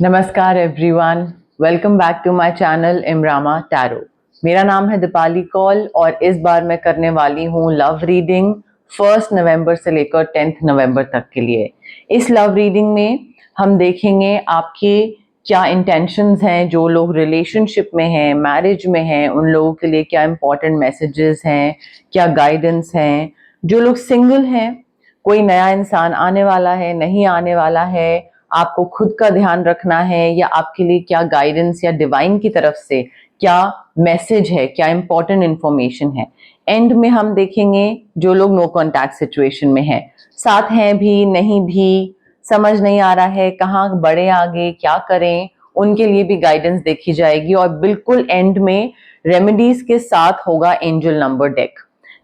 नमस्कार everyone, welcome back to my channel इमरामा tarot. मेरा नाम है दीपाली कौल और इस बार मैं करने वाली हूँ लव रीडिंग 1 नवंबर से लेकर 10 नवंबर तक के लिए। इस लव रीडिंग में हम देखेंगे आपके क्या इंटेंशंस हैं, जो लोग रिलेशनशिप में हैं, मैरिज में हैं, उन लोगों के लिए क्या इंपॉर्टेंट मैसेजेस हैं, क्या गाइडेंस हैं। जो लोग सिंगल हैं, कोई नया इंसान आने वाला है, नहीं आने वाला है, आपको खुद का ध्यान रखना है, या आपके लिए क्या गाइडेंस या डिवाइन की तरफ से क्या मैसेज है, क्या इंपॉर्टेंट इंफॉर्मेशन है। एंड में हम देखेंगे जो लोग नो कॉन्टैक्ट सिचुएशन में हैं, साथ हैं भी नहीं भी, समझ नहीं आ रहा है कहाँ बढ़े आगे, क्या करें, उनके लिए भी गाइडेंस देखी जाएगी। और बिल्कुल एंड में रेमेडीज के साथ होगा एंजल नंबर डेक।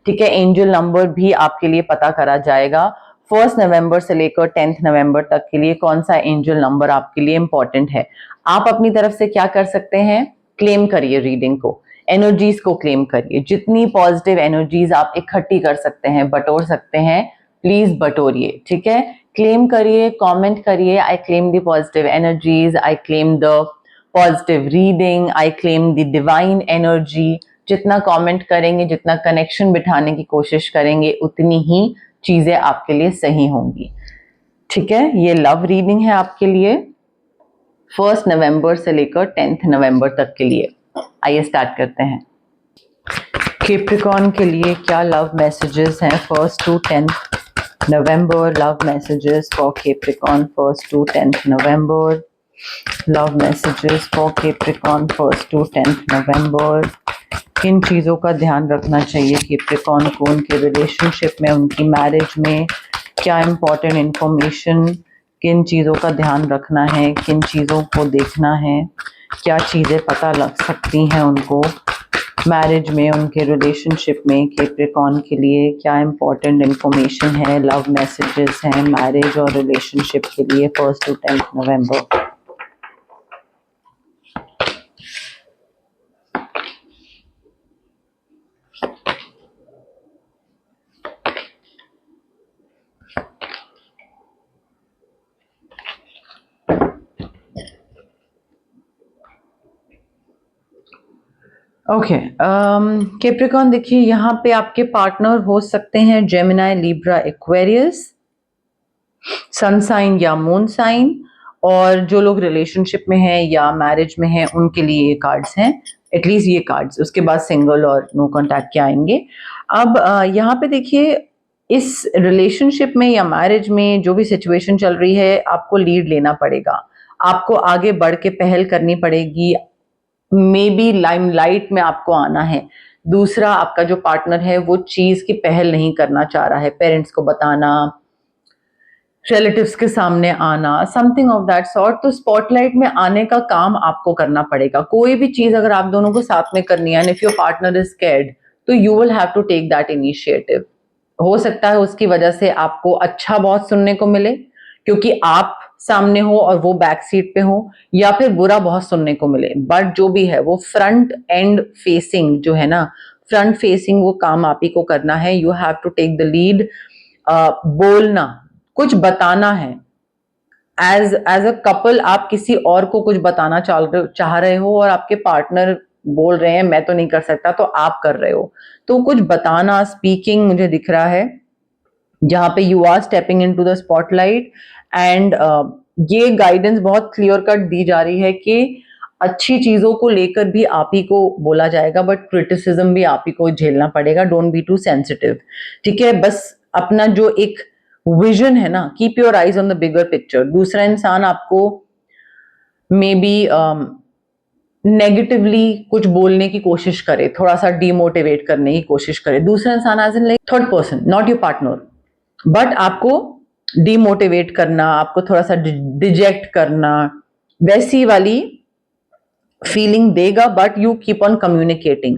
ठीक है, एंजल नंबर भी आपके लिए पता करा जाएगा 1 नवंबर से लेकर 10 नवंबर तक के लिए कौन सा एंजल नंबर आपके लिए इंपॉर्टेंट है। आप अपनी तरफ से क्या कर सकते हैं, क्लेम करिए रीडिंग को, एनर्जीज को क्लेम करिए। जितनी पॉजिटिव एनर्जीज आप इकट्ठी कर सकते हैं, बटोर सकते हैं, प्लीज बटोरिए। ठीक है, क्लेम करिए, कमेंट करिए, I claim the positive energies, I claim the positive reading, I claim the divine energy. जितना कमेंट करेंगे, जितना कनेक्शन बिठाने की कोशिश करेंगे, उतनी ही चीजें आपके लिए सही होंगी। ठीक है, ये लव रीडिंग है आपके लिए 1 नवंबर से लेकर 10 नवंबर तक के लिए। आइए स्टार्ट करते हैं। कैप्रिकॉर्न के लिए क्या लव मैसेजेस हैं 1 to 10 November. Love messages for Capricorn 1 to 10 November. Love messages for Capricorn 1 to 10 नवंबर। किन चीज़ों का ध्यान रखना चाहिए कैप्रिकॉर्न को उनके रिलेशनशिप में, उनकी मैरिज में, क्या इंपॉर्टेंट इंफॉर्मेशन, किन चीज़ों का ध्यान रखना है, किन चीज़ों को देखना है, क्या चीज़ें पता लग सकती हैं उनको मैरिज में, उनके रिलेशनशिप में। कैप्रिकॉर्न के लिए क्या इंपॉर्टेंट इंफॉर्मेशन है, लव मैसेजेस हैं मैरिज और रिलेशनशिप के लिए 1 to 10 नवंबर। ओके, कैप्रिकॉर्न देखिए, यहाँ पे आपके पार्टनर हो सकते हैं Gemini, Libra, Aquarius, sun sign या मून साइन। और जो लोग रिलेशनशिप में हैं या मैरिज में हैं, उनके लिए ये कार्ड्स हैं, एटलीस्ट ये कार्ड्स। उसके बाद सिंगल और नो कॉन्टैक्ट के आएंगे। अब यहाँ पे देखिए, इस रिलेशनशिप में या मैरिज में जो भी सिचुएशन चल रही है, आपको लीड लेना पड़ेगा, आपको आगे बढ़ के पहल करनी पड़ेगी। मे बी लाइमलाइट में आपको आना है। दूसरा, आपका जो पार्टनर है वो चीज की पहल नहीं करना चाह रहा है, पेरेंट्स को बताना, रिलेटिव्स के सामने आना, समथिंग ऑफ दैट सॉर्ट। तो स्पॉटलाइट में आने का काम आपको करना पड़ेगा। कोई भी चीज अगर आप दोनों को साथ में करनी है, and if your partner is scared, तो you will have to take that initiative. हो सकता है उसकी वजह से आपको अच्छा बहुत सुनने को मिले, क्योंकि आप सामने हो और वो बैक सीट पे हो, या फिर बुरा बहुत सुनने को मिले। बट जो भी है वो फ्रंट एंड फेसिंग जो है ना, फ्रंट फेसिंग वो काम आप ही को करना है। You have to take the lead. बोलना, कुछ बताना है। एज अ कपल आप किसी और को कुछ बताना चाह रहे हो, और आपके पार्टनर बोल रहे हैं मैं तो नहीं कर सकता, तो आप कर रहे हो। तो कुछ बताना, स्पीकिंग मुझे दिख रहा है, जहां पे you are stepping into the spotlight. And ये गाइडेंस बहुत क्लियर कट दी जा रही है कि अच्छी चीजों को लेकर भी आप ही को बोला जाएगा, बट क्रिटिसिज्म भी आप ही को झेलना पड़ेगा। Don't be too sensitive. ठीक है, बस अपना जो एक विजन है ना, keep your eyes on the bigger picture. दूसरा इंसान आपको मे बी नेगेटिवली कुछ बोलने की कोशिश करे, थोड़ा सा डिमोटिवेट करने की कोशिश करे, दूसरा इंसान as in like third person, not your partner, but आपको डिमोटिवेट करना, आपको थोड़ा सा डिजेक्ट करना, वैसी वाली फीलिंग देगा। But you keep on communicating,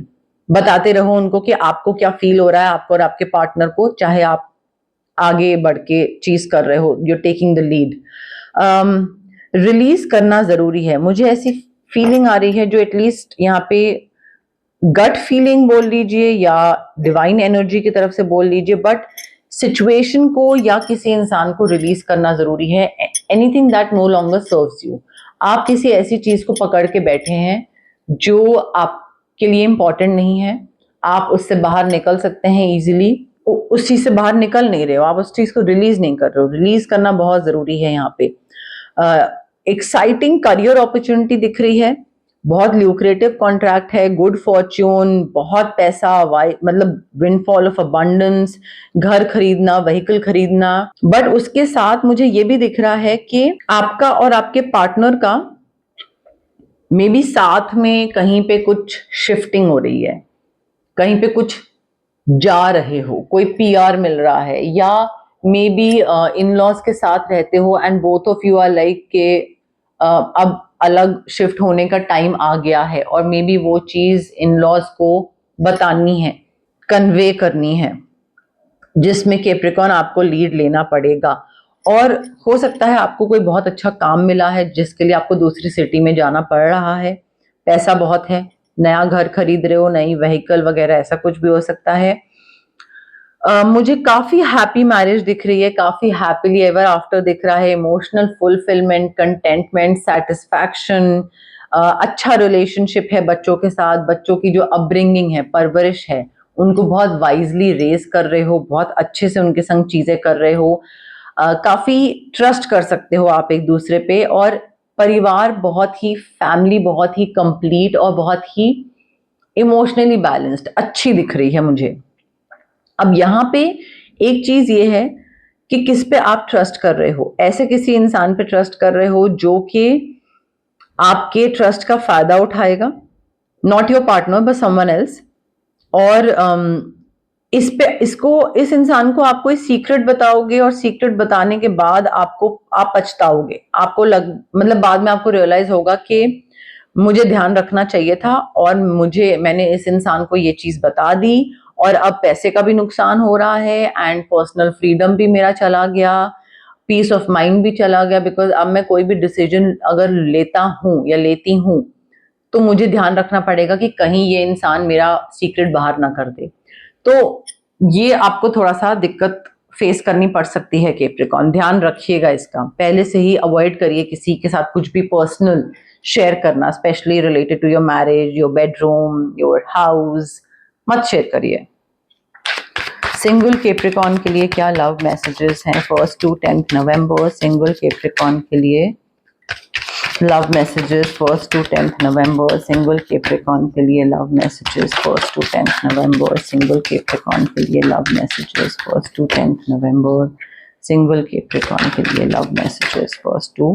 बताते रहो उनको कि आपको क्या फील हो रहा है, आपको और आपके पार्टनर को, चाहे आप आगे बढ़ के चीज कर रहे हो, you taking the lead. Release करना जरूरी है, मुझे ऐसी फीलिंग आ रही है, जो एटलीस्ट यहाँ पे गट फीलिंग बोल लीजिए या डिवाइन एनर्जी की तरफ से बोल लीजिए, बट सिचुएशन को या किसी इंसान को रिलीज करना जरूरी है। Anything that no longer serves you. आप किसी ऐसी चीज को पकड़ के बैठे हैं जो आपके लिए इंपॉर्टेंट नहीं है, आप उससे बाहर निकल सकते हैं इजीली, उस चीज से बाहर निकल नहीं रहे हो, आप उस चीज को रिलीज नहीं कर रहे हो। रिलीज करना बहुत जरूरी है यहाँ पे। एक्साइटिंग करियर अपॉर्चुनिटी दिख रही है, बहुत ल्यूक्रेटिव कॉन्ट्रैक्ट है, गुड फॉर्च्यून, बहुत पैसा, मतलब विंडफॉल ऑफ अबंडेंस, घर खरीदना, व्हीकल खरीदना। बट उसके साथ मुझे ये भी दिख रहा है कि आपका और आपके पार्टनर का मे बी साथ में कहीं पे कुछ शिफ्टिंग हो रही है, कहीं पे कुछ जा रहे हो, कोई पीआर मिल रहा है, या मे बी इन लॉज के साथ रहते हो and both of you are like के अब अलग शिफ्ट होने का टाइम आ गया है, और मे बी वो चीज इन लॉज को बतानी है, कन्वे करनी है, जिसमें कैप्रिकॉर्न आपको लीड लेना पड़ेगा। और हो सकता है आपको कोई बहुत अच्छा काम मिला है जिसके लिए आपको दूसरी सिटी में जाना पड़ रहा है, पैसा बहुत है, नया घर खरीद रहे हो, नई व्हीकल वगैरह, ऐसा कुछ भी हो सकता है। मुझे काफी हैप्पी मैरिज दिख रही है, काफी हैप्पीली एवर आफ्टर दिख रहा है, इमोशनल फुलफिलमेंट, कंटेंटमेंट, सेटिस्फैक्शन, अच्छा रिलेशनशिप है बच्चों के साथ, बच्चों की जो अपब्रिंगिंग है, परवरिश है, उनको बहुत वाइजली रेज कर रहे हो, बहुत अच्छे से उनके संग चीजें कर रहे हो, काफी ट्रस्ट कर सकते हो आप एक दूसरे पे, और परिवार बहुत ही, फैमिली बहुत ही कंप्लीट और बहुत ही इमोशनली बैलेंस्ड अच्छी दिख रही है मुझे। अब यहाँ पे एक चीज ये है कि किस पे आप ट्रस्ट कर रहे हो, ऐसे किसी इंसान पे ट्रस्ट कर रहे हो जो कि आपके ट्रस्ट का फायदा उठाएगा, not your partner but someone else. और इस इंसान को आप कोई सीक्रेट बताओगे, और सीक्रेट बताने के बाद आप पछताओगे, आपको मतलब बाद में आपको रियलाइज होगा कि मुझे ध्यान रखना चाहिए था, और मैंने इस इंसान को ये चीज बता दी, और अब पैसे का भी नुकसान हो रहा है, एंड पर्सनल फ्रीडम भी मेरा चला गया, पीस ऑफ माइंड भी चला गया, बिकॉज अब मैं कोई भी डिसीजन अगर लेता हूं या लेती हूं तो मुझे ध्यान रखना पड़ेगा कि कहीं ये इंसान मेरा सीक्रेट बाहर ना कर दे। तो ये आपको थोड़ा सा दिक्कत फेस करनी पड़ सकती है कैप्रिकॉर्न, ध्यान रखिएगा इसका, पहले से ही अवॉइड करिए किसी के साथ कुछ भी पर्सनल शेयर करना, specially related to your marriage, your bedroom, your house, मत शेयर करिए। सिंगल कैप्रिकॉर्न के लिए क्या लव मैसेजेस हैं 1st to 10th November? Single Capricorn के लिए love messages 1st to 10th November, single Capricorn के लिए love messages 1st to 10th November, single Capricorn के लिए love messages 1st to 10th November, single Capricorn के लिए love messages 1st to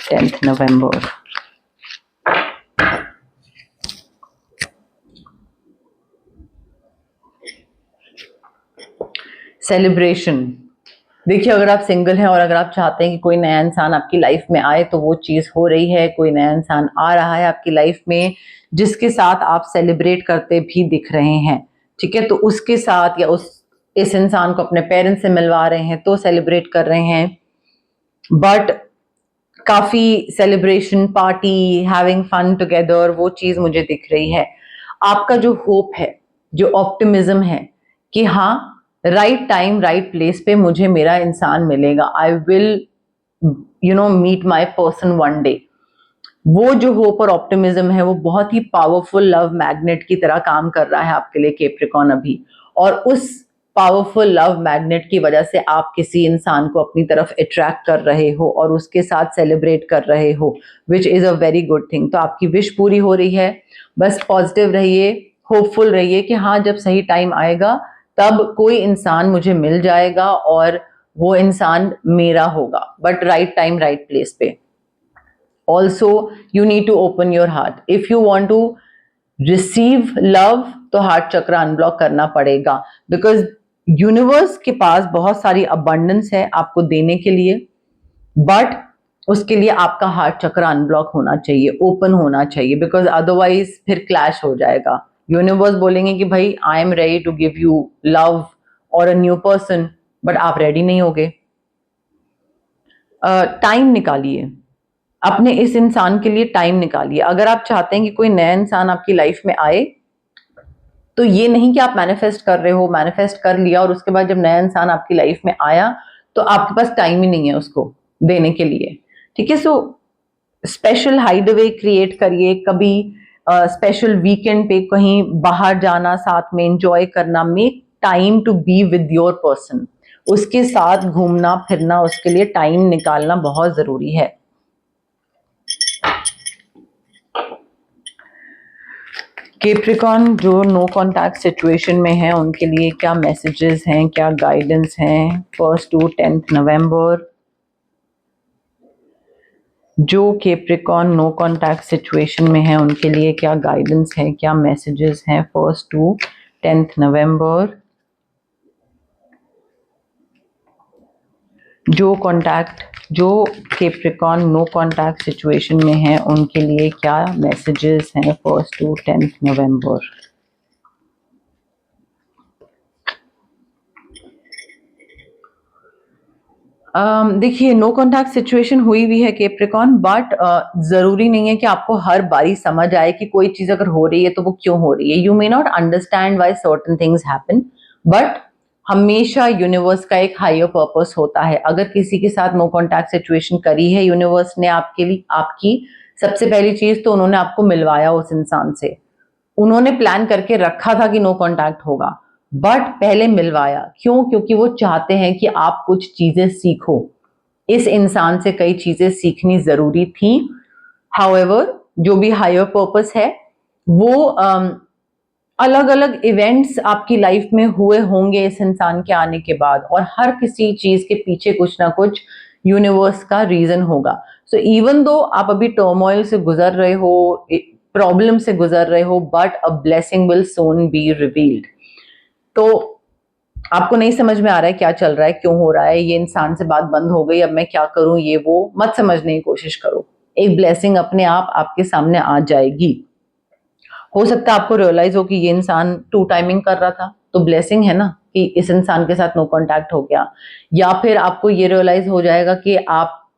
10th November. Celebration, देखिए अगर आप single हैं और अगर आप चाहते हैं कि कोई नया इंसान आपकी लाइफ में आए तो वो चीज हो रही है, कोई नया इंसान आ रहा है आपकी लाइफ में जिसके साथ आप सेलिब्रेट करते भी दिख रहे हैं, ठीक है, तो उसके साथ या इस इंसान को अपने पेरेंट्स से मिलवा रहे हैं तो सेलिब्रेट कर रहे हैं, बट काफी celebration, party, having fun together, वो चीज मुझे दिख रही है। आपका जो होप है, जो ऑप्टिमिज्म है कि हाँ राइट टाइम राइट प्लेस पे मुझे मेरा इंसान मिलेगा, I will meet my person one day, वो जो होप और ऑप्टिमिज्म है वो बहुत ही पावरफुल लव मैग्नेट की तरह काम कर रहा है आपके लिए कैप्रिकॉर्न अभी, और उस पावरफुल लव मैग्नेट की वजह से आप किसी इंसान को अपनी तरफ अट्रैक्ट कर रहे हो और उसके साथ सेलिब्रेट कर रहे हो, which is a very good thing. तो आपकी विश पूरी हो रही है, बस पॉजिटिव रहिए, होपफुल रहिए कि हाँ जब सही टाइम आएगा तब कोई इंसान मुझे मिल जाएगा और वो इंसान मेरा होगा, but right time right place पे। Also you need to open your heart if you want to receive love, तो हार्ट चक्र अनब्लॉक करना पड़ेगा, बिकॉज यूनिवर्स के पास बहुत सारी अबंडेंस है आपको देने के लिए, बट उसके लिए आपका हार्ट चक्र अनब्लॉक होना चाहिए, ओपन होना चाहिए, बिकॉज अदरवाइज फिर क्लैश हो जाएगा। यूनिवर्स बोलेंगे कि भाई I am ready to give you love और अ न्यू पर्सन, बट आप रेडी नहीं होगे। टाइम निकालिए, अपने इस इंसान के लिए टाइम निकालिए। अगर आप चाहते हैं कि कोई नया इंसान आपकी लाइफ में आए तो ये नहीं कि आप मैनिफेस्ट कर रहे हो, मैनिफेस्ट कर लिया और उसके बाद जब नया इंसान आपकी लाइफ में आया तो आपके पास टाइम ही नहीं है उसको देने के लिए, ठीक है। सो स्पेशल हाइडअवे क्रिएट करिए, कभी स्पेशल वीकेंड पे कहीं बाहर जाना, साथ में एंजॉय करना, make time to be with your person, उसके साथ घूमना फिरना, उसके लिए टाइम निकालना बहुत जरूरी है। कैप्रिकॉर्न जो नो कॉन्टैक्ट सिचुएशन में है उनके लिए क्या मैसेजेस हैं, क्या गाइडेंस हैं 1 to 10 नवंबर। जो कैप्रिकॉर्न नो कॉन्टैक्ट सिचुएशन में है उनके लिए क्या गाइडेंस है, क्या मैसेजेस हैं 1 to 10 नवंबर। जो कैप्रिकॉर्न नो कॉन्टैक्ट सिचुएशन में है उनके लिए क्या मैसेजेस हैं 1 to 10 नवंबर। देखिए, नो कॉन्टैक्ट सिचुएशन हुई भी है कैप्रिकॉर्न, बट जरूरी नहीं है कि आपको हर बारी समझ आए कि कोई चीज अगर हो रही है तो वो क्यों हो रही है। You may not understand why certain things happen, but हमेशा यूनिवर्स का एक हायर पर्पस होता है। अगर किसी के साथ नो कॉन्टैक्ट सिचुएशन करी है यूनिवर्स ने आपके लिए, आपकी सबसे पहली चीज तो उन्होंने आपको मिलवाया उस इंसान से। उन्होंने प्लान करके रखा था कि नो कॉन्टैक्ट होगा, बट पहले मिलवाया। क्यों? क्योंकि वो चाहते हैं कि आप कुछ चीजें सीखो। इस इंसान से कई चीजें सीखनी जरूरी थी। हाउएवर, जो भी हायर पर्पस है वो अलग अलग इवेंट्स आपकी लाइफ में हुए होंगे इस इंसान के आने के बाद, और हर किसी चीज के पीछे कुछ ना कुछ यूनिवर्स का रीजन होगा। सो इवन दो आप अभी टर्मोइल से गुजर रहे हो, प्रॉब्लम से गुजर रहे हो, but a blessing will soon be revealed. तो आपको नहीं समझ में आ रहा है क्या चल रहा है, क्यों हो रहा है, ये इंसान से बात बंद हो गई, अब मैं क्या करूं, ये वो मत समझने की कोशिश करो। एक ब्लेसिंग अपने आप आपके सामने आ जाएगी। हो सकता है आपको रियलाइज हो कि ये इंसान टू टाइमिंग कर रहा था, तो ब्लेसिंग है ना कि इस इंसान के साथ नो कांटेक्ट हो गया। या फिर आपको ये रियलाइज हो जाएगा कि आप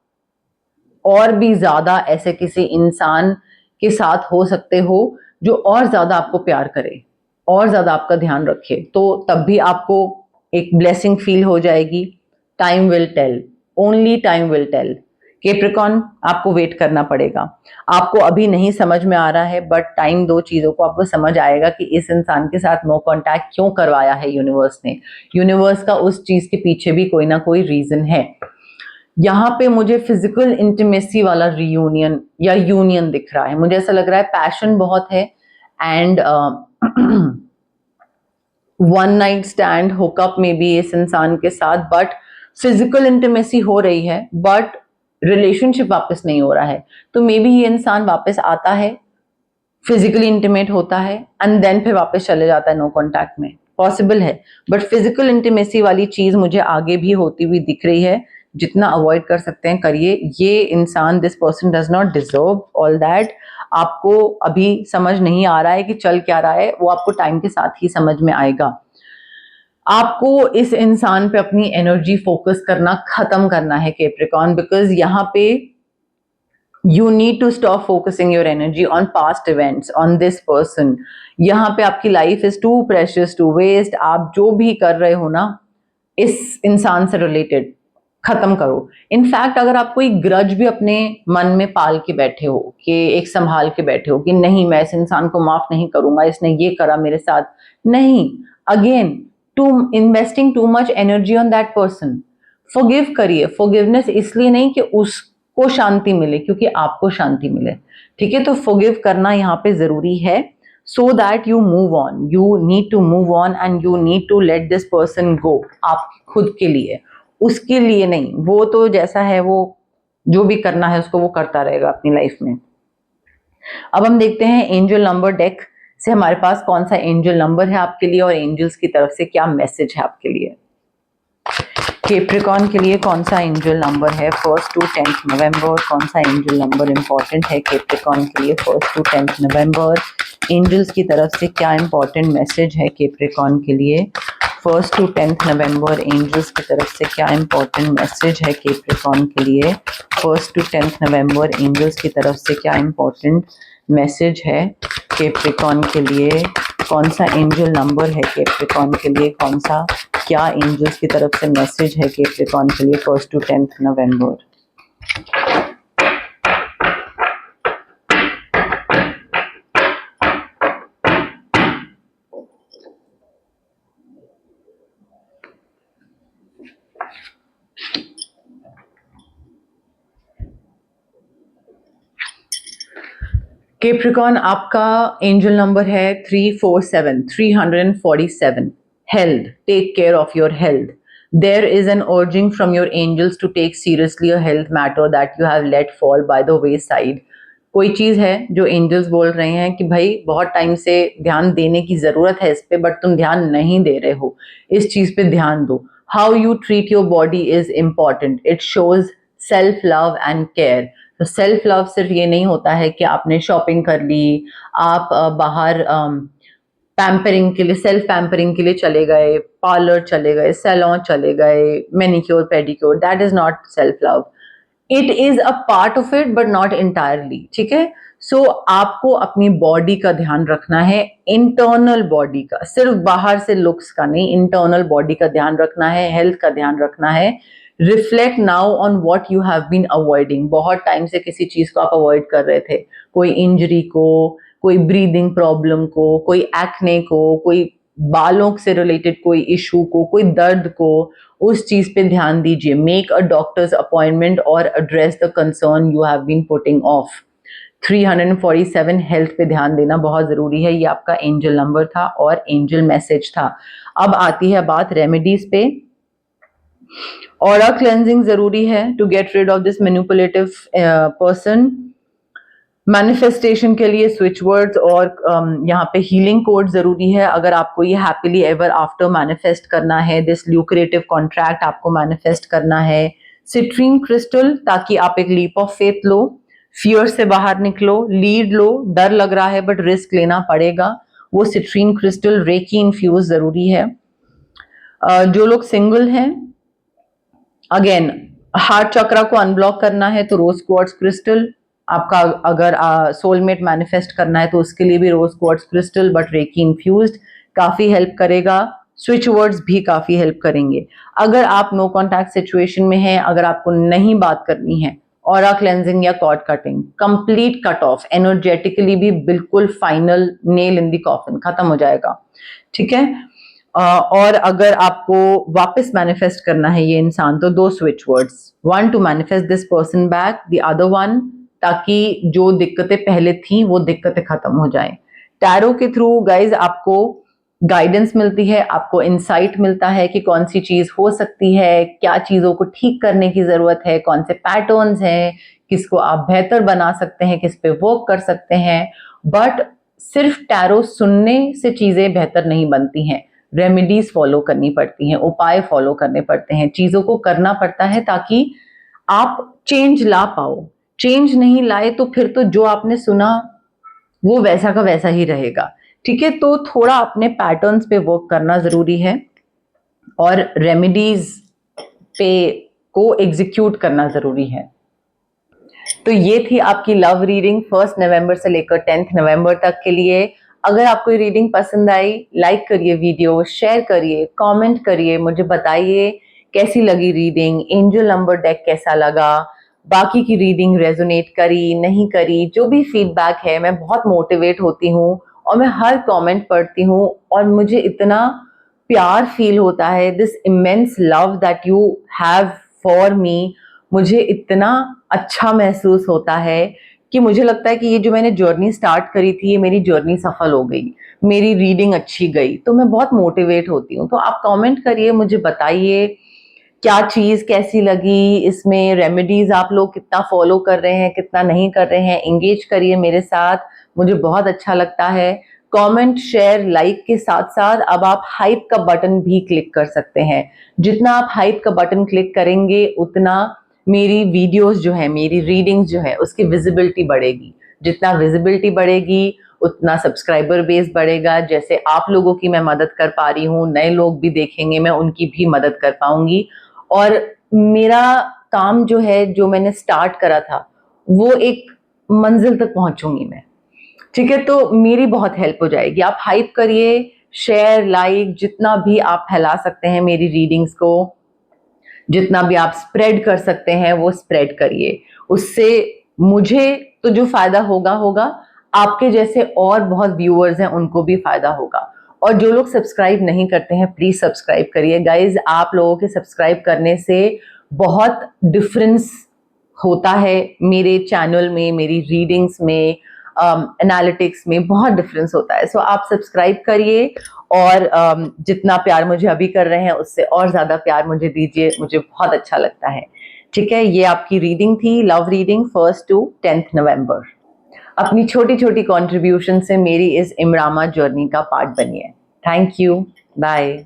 और भी ज्यादा ऐसे किसी इंसान के साथ हो सकते हो जो और ज्यादा आपको प्यार करे, और ज्यादा आपका ध्यान रखे, तो तब भी आपको एक ब्लेसिंग फील हो जाएगी। Time will tell, only time will tell. Capricorn, आपको वेट करना पड़ेगा। आपको अभी नहीं समझ में आ रहा है, बट टाइम दो चीजों को, आपको समझ आएगा कि इस इंसान के साथ नो कांटेक्ट क्यों करवाया है यूनिवर्स ने। यूनिवर्स का उस चीज के पीछे भी कोई ना कोई रीजन है। यहाँ पे मुझे फिजिकल इंटीमेसी वाला रियूनियन या यूनियन दिख रहा है। मुझे ऐसा लग रहा है पैशन बहुत है, and one night stand hookup में भी इस इंसान के साथ, बट फिजिकल इंटीमेसी हो रही है, बट रिलेशनशिप वापस नहीं हो रहा है। तो मे बी ये इंसान वापस आता है, फिजिकली इंटीमेट होता है, एंड देन फिर वापस चले जाता है नो कॉन्टैक्ट में। पॉसिबल है, बट फिजिकल इंटीमेसी वाली चीज मुझे आगे भी होती हुई दिख रही है। जितना अवॉइड कर सकते हैं करिए। ये इंसान, this person does not deserve all that. आपको अभी समझ नहीं आ रहा है कि चल क्या रहा है, वो आपको टाइम के साथ ही समझ में आएगा। आपको इस इंसान पे अपनी एनर्जी फोकस करना खत्म करना है कैप्रिकॉर्न, बिकॉज यहाँ पे you need to stop focusing your energy on past events, on this person. यहाँ पे आपकी life is too precious to waste. आप जो भी कर रहे हो ना इस इंसान से रिलेटेड, खत्म करो। इनफैक्ट अगर आप कोई ग्रज भी अपने मन में पाल के बैठे हो, कि एक संभाल के बैठे हो कि नहीं मैं इस इंसान को माफ नहीं करूंगा, इसने ये करा मेरे साथ, नहीं, again to investing too much energy on that person. Forgive करिए। फॉरगिवनेस इसलिए नहीं कि उसको शांति मिले, क्योंकि आपको शांति मिले। ठीक है, तो फॉरगिव करना यहाँ पे जरूरी है, so that you move on. You need to move on and you need to let this person go. आप खुद के लिए, उसके लिए नहीं। वो तो जैसा है, वो जो भी करना है उसको वो करता रहेगा अपनी लाइफ में। अब हम देखते हैं एंजल नंबर डेक से हमारे पास कौन सा एंजल नंबर है आपके लिए, और एंजल्स की तरफ से क्या मैसेज है आपके लिए। कैप्रिकॉर्न के लिए कौन सा एंजल नंबर है 1 to 10 नवंबर। कौन सा एंजल नंबर इंपॉर्टेंट है कैप्रिकॉर्न के लिए 1 to 10 नवंबर। एंजल्स की तरफ से क्या इंपॉर्टेंट मैसेज है कैप्रिकॉर्न के लिए 1 to 10 नवंबर। एंजल्स की तरफ से क्या इंपॉर्टेंट मैसेज है कैप्रिकॉर्न के लिए 1 to 10 नवंबर। एंजल्स की तरफ से क्या इंपॉर्टेंट मैसेज है कैप्रिकॉर्न के लिए। कौन सा एंजल नंबर है कैप्रिकॉर्न के लिए, कौन सा, क्या एंजल्स की तरफ से मैसेज है कैप्रिकॉर्न के लिए 1 to 10 नवंबर। केप्रिकॉन, आपका एंजल नंबर है 347, 347. Health, take care of your health. There is an urging from your angels to take seriously a health matter that you have let fall by the wayside. कोई चीज है जो angels बोल रहे हैं कि भाई बहुत टाइम से ध्यान देने की जरूरत है इस पे, बट तुम ध्यान नहीं दे रहे हो, इस चीज पे ध्यान दो. How you treat your body is important. It shows self love and care. तो सेल्फ लव सिर्फ ये नहीं होता है कि आपने शॉपिंग कर ली, आप बाहर पैम्परिंग के लिए, सेल्फ पैम्परिंग के लिए चले गए, पार्लर चले गए, सैलून चले गए, manicure pedicure. That is not self love. It is a part of it but not entirely. ठीक है. सो आपको अपनी बॉडी का ध्यान रखना है, इंटरनल बॉडी का, सिर्फ बाहर से लुक्स का नहीं, इंटरनल बॉडी का ध्यान रखना है, हेल्थ का ध्यान रखना है. Reflect now on what you have been avoiding. बहुत टाइम से किसी चीज को आप अवॉइड कर रहे थे, कोई इंजरी को, कोई ब्रीदिंग प्रॉब्लम को, कोई एक्ने को, कोई बालों से रिलेटेड कोई इशू को, कोई दर्द को. उस चीज पे ध्यान दीजिए. मेक अ डॉक्टर्स अपॉइंटमेंट और address the concern you have been putting off. 347 health पे ध्यान देना बहुत जरूरी है. ये आपका एंजल नंबर था और एंजल मैसेज था. अब आती है बात रेमेडीज पे. ऑरा क्लेंजिंग जरूरी है to get rid of this manipulative person. Manifestation के लिए स्विच वर्ड्स और यहाँ पे हीलिंग कोड जरूरी है. अगर आपको ये हैप्पीली एवर आफ्टर मैनिफेस्ट करना है, दिस ल्यूक्रेटिव कॉन्ट्रैक्ट आपको मैनिफेस्ट करना है, सिट्रीन क्रिस्टल, ताकि आप एक लीप ऑफ फेथ लो, फियर से बाहर निकलो, लीड लो. डर लग रहा है बट रिस्क लेना पड़ेगा. वो सिट्रीन क्रिस्टल रेकी इन्फ्यूज जरूरी है. जो लोग सिंगल हैं, अगेन हार्ट चक्रा को अनब्लॉक करना है तो रोज क्वार्ट्ज क्रिस्टल. आपका अगर सोलमेट मैनिफेस्ट करना है तो उसके लिए भी rose quartz crystal but reiki infused काफी हेल्प करेगा. स्विच वर्ड्स भी काफी हेल्प करेंगे. अगर आप नो कॉन्टैक्ट सिचुएशन में हैं, अगर आपको नहीं बात करनी है, ऑरा क्लेंजिंग या cord cutting, complete cut off, energetically भी बिल्कुल final nail in the coffin, खत्म हो जाएगा. ठीक है. और अगर आपको वापस मैनिफेस्ट करना है ये इंसान, तो 2 switch words. 1 to manifest this person back, the other 1 ताकि जो दिक्कतें पहले थी वो दिक्कतें खत्म हो जाएं. टैरो के थ्रू गाइज आपको गाइडेंस मिलती है, आपको इंसाइट मिलता है कि कौन सी चीज हो सकती है, क्या चीजों को ठीक करने की जरूरत है, कौन से पैटर्न्स हैं, किसको आप बेहतर बना सकते हैं, किस पे वर्क कर सकते हैं. बट सिर्फ टैरो सुनने से चीजें बेहतर नहीं बनती हैं. रेमेडीज फॉलो करनी पड़ती हैं, उपाय फॉलो करने पड़ते हैं, चीजों को करना पड़ता है ताकि आप चेंज ला पाओ. चेंज नहीं लाए तो फिर तो जो आपने सुना वो वैसा का वैसा ही रहेगा. ठीक है. तो थोड़ा अपने पैटर्न्स पे वर्क करना जरूरी है और रेमेडीज पे को एग्जीक्यूट करना जरूरी है. तो ये थी आपकी लव रीडिंग 1 नवंबर से लेकर 10 नवंबर तक के लिए. अगर आपको ये रीडिंग पसंद आई, लाइक करिए वीडियो, शेयर करिए, कमेंट करिए, मुझे बताइए कैसी लगी रीडिंग, एंजल नंबर डेक कैसा लगा, बाकी की रीडिंग रेजोनेट करी नहीं करी. जो भी फीडबैक है, मैं बहुत मोटिवेट होती हूँ और मैं हर कमेंट पढ़ती हूँ और मुझे इतना प्यार फील होता है. This immense love that you have for me, मुझे इतना अच्छा महसूस होता है कि मुझे लगता है कि ये जो मैंने जर्नी स्टार्ट करी थी, ये मेरी जर्नी सफल हो गई, मेरी रीडिंग अच्छी गई. तो मैं बहुत मोटिवेट होती हूँ. तो आप कमेंट करिए, मुझे बताइए क्या चीज कैसी लगी, इसमें रेमेडीज आप लोग कितना फॉलो कर रहे हैं, कितना नहीं कर रहे हैं. एंगेज करिए मेरे साथ, मुझे बहुत अच्छा लगता है. कमेंट, शेयर, लाइक के साथ साथ अब आप हाइप का बटन भी क्लिक कर सकते हैं. जितना आप हाइप का बटन क्लिक करेंगे उतना मेरी वीडियोस जो है, मेरी रीडिंग्स जो है, उसकी विजिबिलिटी बढ़ेगी. जितना विजिबिलिटी बढ़ेगी उतना सब्सक्राइबर बेस बढ़ेगा. जैसे आप लोगों की मैं मदद कर पा रही हूँ, नए लोग भी देखेंगे, मैं उनकी भी मदद कर पाऊंगी. और मेरा काम जो है, जो मैंने स्टार्ट करा था, वो एक मंजिल तक पहुंचूंगी मैं. ठीक है. तो मेरी बहुत हेल्प हो जाएगी. आप हाइप करिए, शेयर, लाइक, जितना भी आप फैला सकते हैं मेरी रीडिंग्स को, जितना भी आप स्प्रेड कर सकते हैं वो स्प्रेड करिए. उससे मुझे तो जो फायदा होगा होगा, आपके जैसे और बहुत व्यूअर्स हैं उनको भी फायदा होगा. और जो लोग सब्सक्राइब नहीं करते हैं, प्लीज सब्सक्राइब करिए गाइज. आप लोगों के सब्सक्राइब करने से बहुत डिफरेंस होता है मेरे चैनल में, मेरी रीडिंग्स में. एनालिटिक्स में बहुत डिफरेंस होता है। सो आप सब्सक्राइब करिए और जितना प्यार मुझे अभी कर रहे हैं उससे और ज़्यादा प्यार मुझे दीजिए, मुझे बहुत अच्छा लगता है। ठीक है, ये आपकी रीडिंग थी, love reading 1st to 10th नवंबर। अपनी छोटी छोटी कॉन्ट्रीब्यूशन से मेरी इस इमरामा जर्नी का पार्ट बनिए। Thank you, bye.